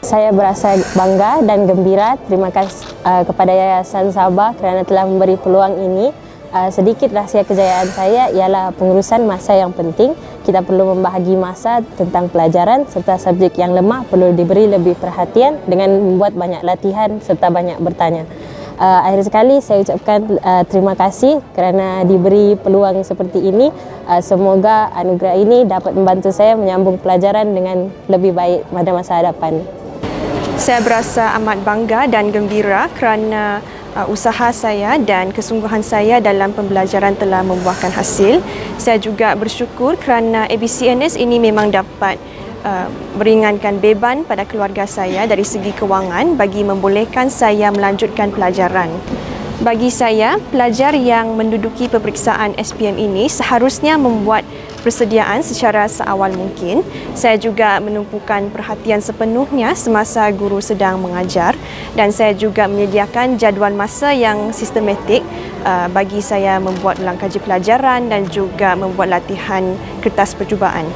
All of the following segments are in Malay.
Saya berasa bangga dan gembira. Terima kasih kepada Yayasan Sabah kerana telah memberi peluang ini. Sedikit rahsia kejayaan saya ialah pengurusan masa yang penting. Kita perlu membahagi masa tentang pelajaran serta subjek yang lemah perlu diberi lebih perhatian dengan membuat banyak latihan serta banyak bertanya. Akhir sekali saya ucapkan terima kasih kerana diberi peluang seperti ini. Semoga anugerah ini dapat membantu saya menyambung pelajaran dengan lebih baik pada masa hadapan. Saya berasa amat bangga dan gembira kerana usaha saya dan kesungguhan saya dalam pembelajaran telah membuahkan hasil. Saya juga bersyukur kerana ABCNS ini memang dapat meringankan beban pada keluarga saya dari segi kewangan bagi membolehkan saya melanjutkan pelajaran. Bagi saya, pelajar yang menduduki peperiksaan SPM ini seharusnya membuat persediaan secara seawal mungkin. Saya juga menumpukan perhatian sepenuhnya semasa guru sedang mengajar dan saya juga menyediakan jadual masa yang sistematik bagi saya membuat ulang kaji pelajaran dan juga membuat latihan kertas percubaan.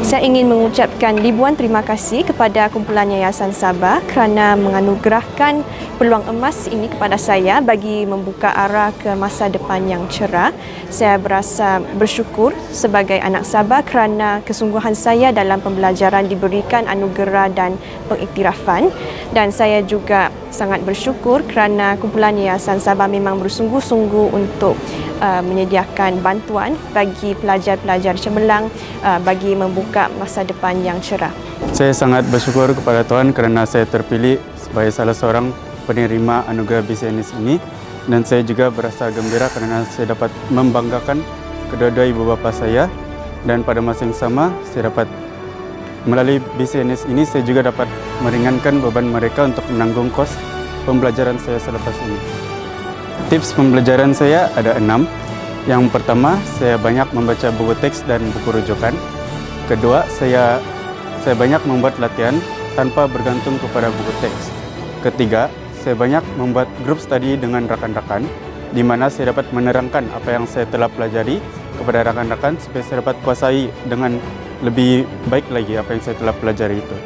Saya ingin mengucapkan ribuan terima kasih kepada kumpulan Yayasan Sabah kerana menganugerahkan peluang emas ini kepada saya bagi membuka arah ke masa depan yang cerah. Saya berasa bersyukur sebagai anak Sabah kerana kesungguhan saya dalam pembelajaran diberikan anugerah dan pengiktirafan, dan saya juga sangat bersyukur kerana kumpulan Yayasan Sabah memang bersungguh-sungguh untuk menyediakan bantuan bagi pelajar-pelajar cemerlang bagi membuka masa depan yang cerah. Saya sangat bersyukur kepada Tuhan kerana saya terpilih sebagai salah seorang penerima anugerah BCNS ini, dan saya juga berasa gembira kerana saya dapat membanggakan kedua-dua ibu bapa saya, dan pada masa yang sama saya dapat melalui BCNS ini saya juga dapat meringankan beban mereka untuk menanggung kos pembelajaran saya selepas ini. Tips pembelajaran saya ada 6. Yang pertama, saya banyak membaca buku teks dan buku rujukan. Kedua, saya banyak membuat latihan tanpa bergantung kepada buku teks. Ketiga, saya banyak membuat grup study dengan rakan-rakan, di mana saya dapat menerangkan apa yang saya telah pelajari kepada rakan-rakan supaya saya dapat kuasai dengan lebih baik lagi apa yang saya telah pelajari itu.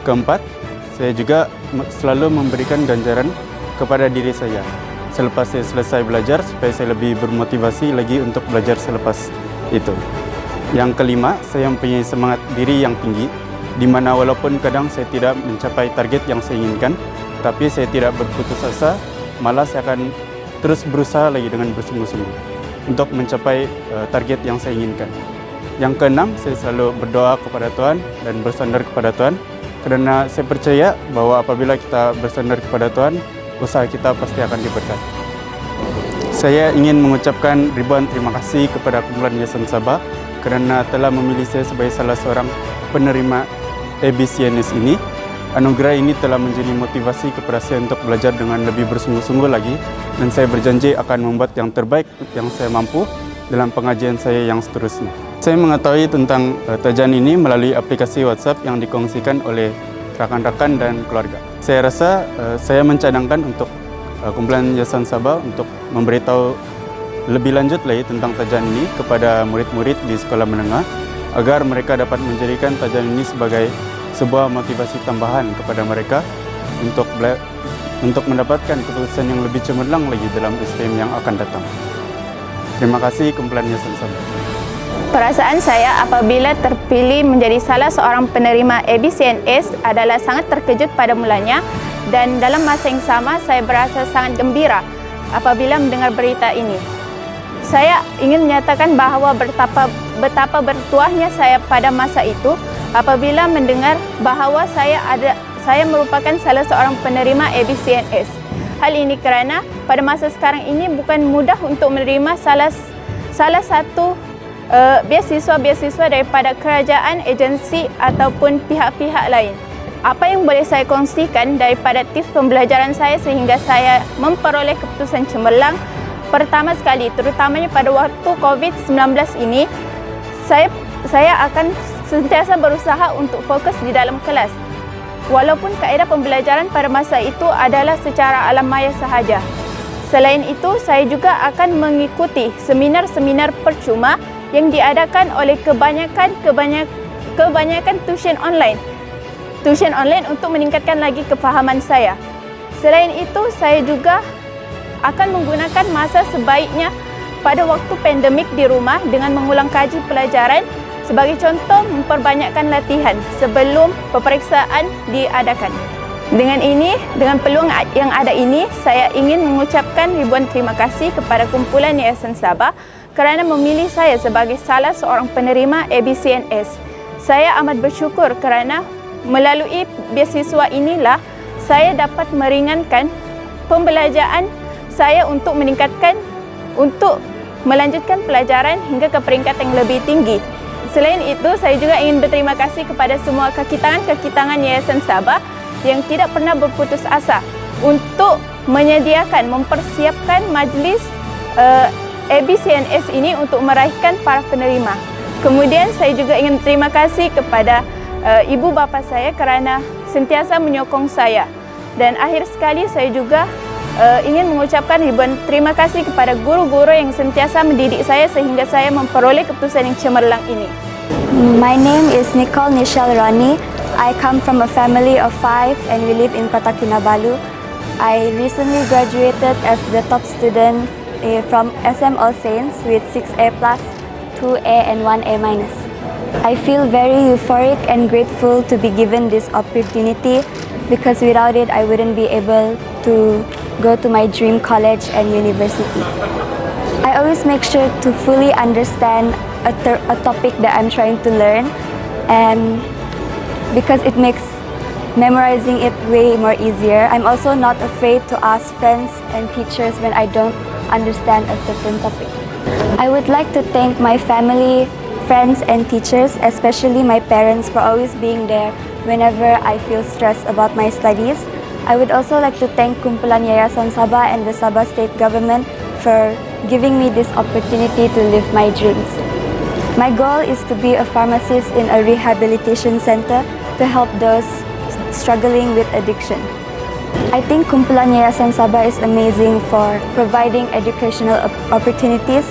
Keempat, saya juga selalu memberikan ganjaran kepada diri saya selepas saya selesai belajar supaya saya lebih bermotivasi lagi untuk belajar selepas itu. Yang kelima, saya mempunyai semangat diri yang tinggi, di mana walaupun kadang saya tidak mencapai target yang saya inginkan, tapi saya tidak berputus asa, malah saya akan terus berusaha lagi dengan bersungguh-sungguh untuk mencapai target yang saya inginkan. Yang keenam, saya selalu berdoa kepada Tuhan dan bersandar kepada Tuhan, kerana saya percaya bahawa apabila kita bersandar kepada Tuhan, usaha kita pasti akan diberkati. Saya ingin mengucapkan ribuan terima kasih kepada kumpulan Yayasan Sabah kerana telah memilih saya sebagai salah seorang penerima ABCNS ini. Anugerah ini telah menjadi motivasi kepada saya untuk belajar dengan lebih bersungguh-sungguh lagi, dan saya berjanji akan membuat yang terbaik yang saya mampu dalam pengajian saya yang seterusnya. Saya mengetahui tentang tajian ini melalui aplikasi WhatsApp yang dikongsikan oleh rakan-rakan dan keluarga. Saya rasa saya mencadangkan untuk kumpulan Yayasan Sabah untuk memberitahu lebih lanjut lagi tentang tajian ini kepada murid-murid di sekolah menengah agar mereka dapat menjadikan tajian ini sebagai sebuah motivasi tambahan kepada mereka untuk mendapatkan keputusan yang lebih cemerlang lagi dalam SPM yang akan datang. Terima kasih kumpulan Yayasan Sabah. Perasaan saya apabila terpilih menjadi salah seorang penerima ABCNS adalah sangat terkejut pada mulanya, dan dalam masa yang sama saya berasa sangat gembira apabila mendengar berita ini. Saya ingin menyatakan bahawa betapa bertuahnya saya pada masa itu apabila mendengar bahawa saya merupakan salah seorang penerima ABCNS. Hal ini kerana pada masa sekarang ini bukan mudah untuk menerima salah satu beasiswa-beasiswa daripada kerajaan, agensi ataupun pihak-pihak lain. Apa yang boleh saya kongsikan daripada tips pembelajaran saya sehingga saya memperoleh keputusan cemerlang? Pertama sekali, terutamanya pada waktu COVID-19 ini, saya akan sentiasa berusaha untuk fokus di dalam kelas. Walaupun kaedah pembelajaran pada masa itu adalah secara alam maya sahaja. Selain itu, saya juga akan mengikuti seminar-seminar percuma yang diadakan oleh kebanyakan tuition online. tuition online untuk meningkatkan lagi kefahaman saya. Selain itu, saya juga akan menggunakan masa sebaiknya pada waktu pandemik di rumah dengan mengulang kaji pelajaran. Sebagai contoh, memperbanyakkan latihan sebelum peperiksaan diadakan. Dengan peluang yang ada ini, saya ingin mengucapkan ribuan terima kasih kepada kumpulan Yayasan Sabah kerana memilih saya sebagai salah seorang penerima ABCNS. Saya amat bersyukur kerana melalui beasiswa inilah saya dapat meringankan pembelajaran saya untuk melanjutkan pelajaran hingga ke peringkat yang lebih tinggi. Selain itu, saya juga ingin berterima kasih kepada semua kaki tangan Yayasan Sabah yang tidak pernah berputus asa untuk mempersiapkan majlis ABCNS ini untuk meraihkan para penerima. Kemudian saya juga ingin berterima kasih kepada ibu bapa saya kerana sentiasa menyokong saya. Dan akhir sekali saya juga ingin mengucapkan ribuan terima kasih kepada guru-guru yang sentiasa mendidik saya sehingga saya memperoleh keputusan yang cemerlang ini. My name is Nicole Nichelle Roni. I come from a family of 5 and we live in Kota Kinabalu. I recently graduated as the top student from SM All Saints with 6A+, 2A and 1A-. I feel very euphoric and grateful to be given this opportunity because without it I wouldn't be able to go to my dream college and university. I always make sure to fully understand a topic that I'm trying to learn, and because it makes memorizing it way more easier. I'm also not afraid to ask friends and teachers when I don't understand a certain topic. I would like to thank my family, friends and teachers, especially my parents, for always being there whenever I feel stressed about my studies. I would also like to thank Kumpulan Yayasan Sabah and the Sabah State Government for giving me this opportunity to live my dreams. My goal is to be a pharmacist in a rehabilitation center to help those struggling with addiction. I think Kumpulan Yayasan Sabah is amazing for providing educational opportunities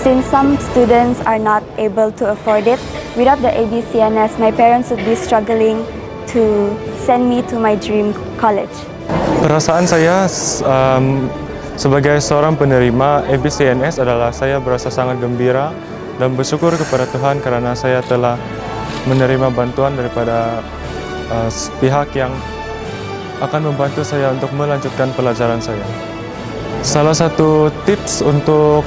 since some students are not able to afford it. Without the ABCNS, my parents would be struggling to send me to my dream college. Perasaan saya sebagai seorang penerima ABCNS adalah saya berasa sangat gembira dan bersyukur kepada Tuhan kerana saya telah menerima bantuan daripada pihak yang akan membantu saya untuk melanjutkan pelajaran saya. Salah satu tips untuk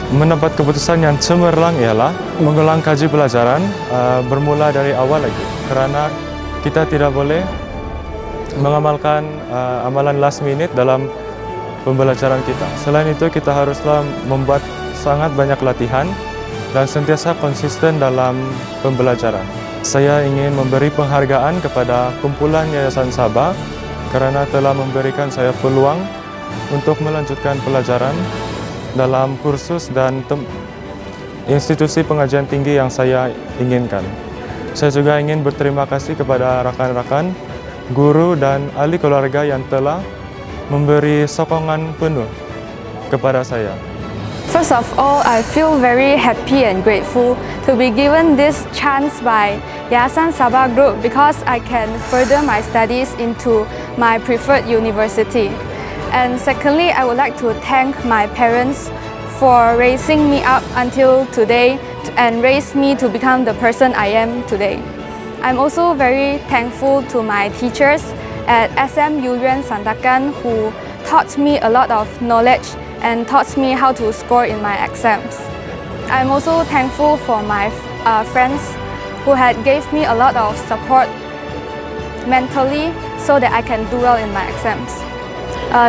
mendapat keputusan yang cemerlang ialah mengulang kaji pelajaran bermula dari awal lagi kerana kita tidak boleh mengamalkan amalan last minute dalam pembelajaran kita. Selain itu, kita haruslah membuat sangat banyak latihan dan sentiasa konsisten dalam pembelajaran. Saya ingin memberi penghargaan kepada Kumpulan Yayasan Sabah kerana telah memberikan saya peluang untuk melanjutkan pelajaran dalam kursus dan institusi pengajian tinggi yang saya inginkan. Saya juga ingin berterima kasih kepada rakan-rakan, guru dan ahli keluarga yang telah memberi sokongan penuh kepada saya. First of all, I feel very happy and grateful to be given this chance by Yayasan Sabah Group because I can further my studies into my preferred university. And secondly, I would like to thank my parents for raising me up until today and raised me to become the person I am today. I'm also very thankful to my teachers at SM Yuan Sandakan who taught me a lot of knowledge and taught me how to score in my exams. I'm also thankful for my friends who had gave me a lot of support mentally so that I can do well in my exams.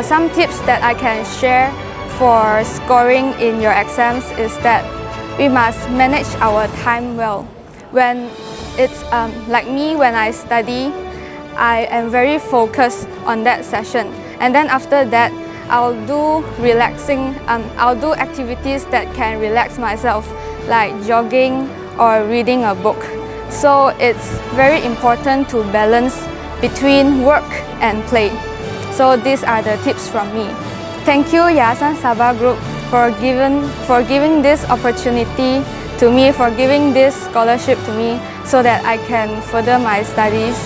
Some tips that I can share for scoring in your exams is that we must manage our time well. When it's like me, when I study, I am very focused on that session. And then after that, I'll do activities that can relax myself, like jogging or reading a book. So it's very important to balance between work and play. So these are the tips from me. Thank you, Yayasan Sabah Group, for giving this opportunity to me, for giving this scholarship to me, so that I can further my studies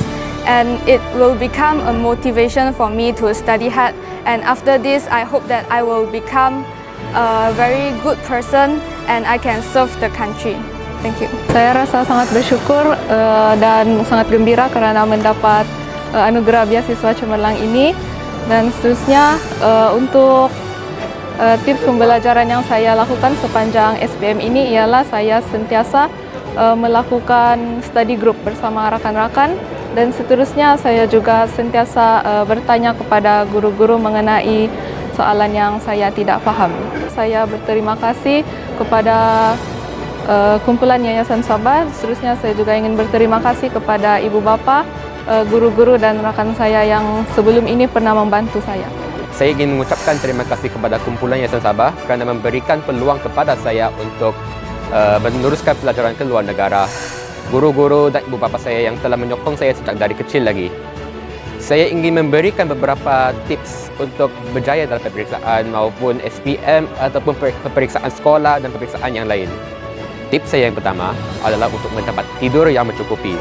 and it will become a motivation for me to study hard. And after this, I hope that I will become a very good person and I can serve the country. Thank you. Saya rasa sangat bersyukur dan sangat gembira kerana mendapat anugerah beasiswa cemerlang ini, dan seterusnya untuk tips pembelajaran yang saya lakukan sepanjang SPM ini ialah saya sentiasa melakukan study group bersama rakan-rakan, dan seterusnya saya juga sentiasa bertanya kepada guru-guru mengenai soalan yang saya tidak faham. Saya berterima kasih kepada kumpulan Yayasan Sabah. Seterusnya saya juga ingin berterima kasih kepada ibu bapa, guru-guru dan rakan saya yang sebelum ini pernah membantu saya. Saya ingin mengucapkan terima kasih kepada kumpulan Yayasan Sabah kerana memberikan peluang kepada saya untuk meneruskan pelajaran ke luar negara. Guru-guru dan ibu bapa saya yang telah menyokong saya sejak dari kecil lagi. Saya ingin memberikan beberapa tips untuk berjaya dalam peperiksaan maupun SPM ataupun peperiksaan sekolah dan peperiksaan yang lain. Tips saya yang pertama adalah untuk mendapat tidur yang mencukupi.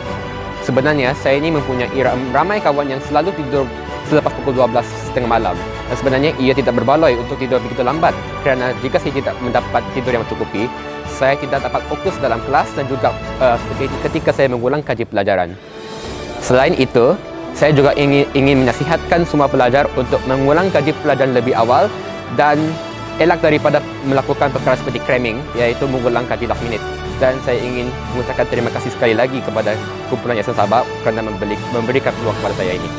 Sebenarnya saya ini mempunyai ramai kawan yang selalu tidur selepas pukul 12:30 malam. Dan sebenarnya ia tidak berbaloi untuk tidur begitu lambat kerana jika saya tidak mendapat tidur yang mencukupi, saya tidak dapat fokus dalam kelas dan juga ketika saya mengulang kaji pelajaran. Selain itu, saya juga ingin menasihatkan semua pelajar untuk mengulang kaji pelajaran lebih awal dan elak daripada melakukan perkara seperti cramming, iaitu mengulang kaji last minute. Dan saya ingin mengucapkan terima kasih sekali lagi kepada kumpulan Yayasan Sabah kerana memberikan peluang kepada saya ini.